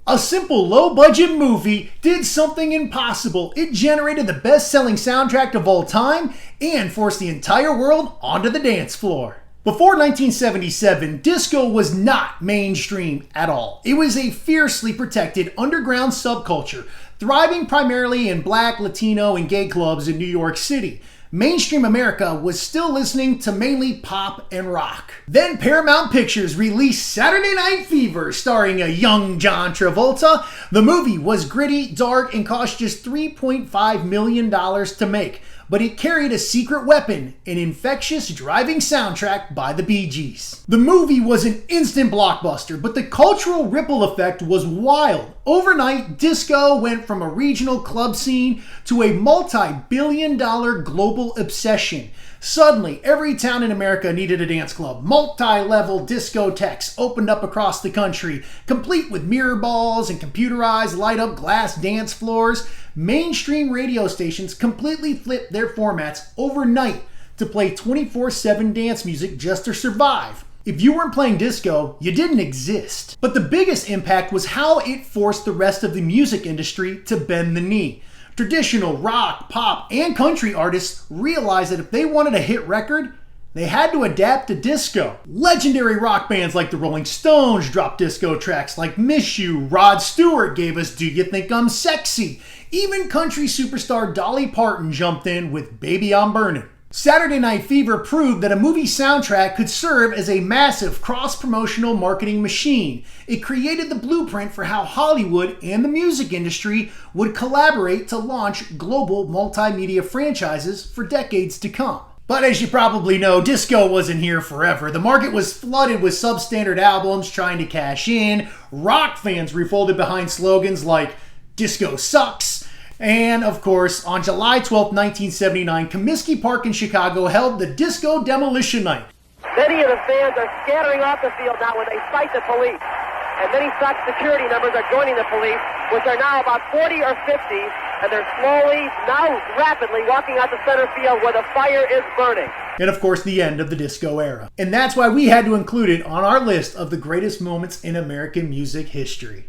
A simple low-budget movie did something impossible. It generated the best-selling soundtrack of all time and forced the entire world onto the dance floor. Before 1977, disco was not mainstream at all. It was a fiercely protected underground subculture, thriving primarily in Black, Latino, and gay clubs in New York City. Mainstream America was still listening to mainly pop and rock. Then Paramount Pictures released Saturday Night Fever, starring a young John Travolta. The movie was gritty, dark, and cost just $3.5 million to make, but it carried a secret weapon, an infectious driving soundtrack by the Bee Gees. The movie was an instant blockbuster, but the cultural ripple effect was wild. Overnight, disco went from a regional club scene to a multi-billion-dollar global obsession. Suddenly, every town in America needed a dance club. Multi-level discotheques opened up across the country, complete with mirror balls and computerized light-up glass dance floors. Mainstream radio stations completely flipped their formats overnight to play 24/7 dance music just to survive. If you weren't playing disco, you didn't exist. But the biggest impact was how it forced the rest of the music industry to bend the knee. Traditional rock, pop, and country artists realized that if they wanted a hit record, they had to adapt to disco. Legendary rock bands like the Rolling Stones dropped disco tracks like Miss You. Rod Stewart gave us Do You Think I'm Sexy? Even country superstar Dolly Parton jumped in with Baby I'm Burning. Saturday Night Fever proved that a movie soundtrack could serve as a massive cross-promotional marketing machine. It created the blueprint for how Hollywood and the music industry would collaborate to launch global multimedia franchises for decades to come. But as you probably know, disco wasn't here forever. The market was flooded with substandard albums trying to cash in. Rock fans refolded behind slogans like "Disco sucks." And of course, on July 12, 1979, Comiskey Park in Chicago held the Disco Demolition Night. Many of the fans are scattering off the field now when they sight the police. And many SOC security members are joining the police, which are now about 40 or 50, and they're slowly, now rapidly, walking out the center field where the fire is burning. And of course, the end of the disco era. And that's why we had to include it on our list of the greatest moments in American music history.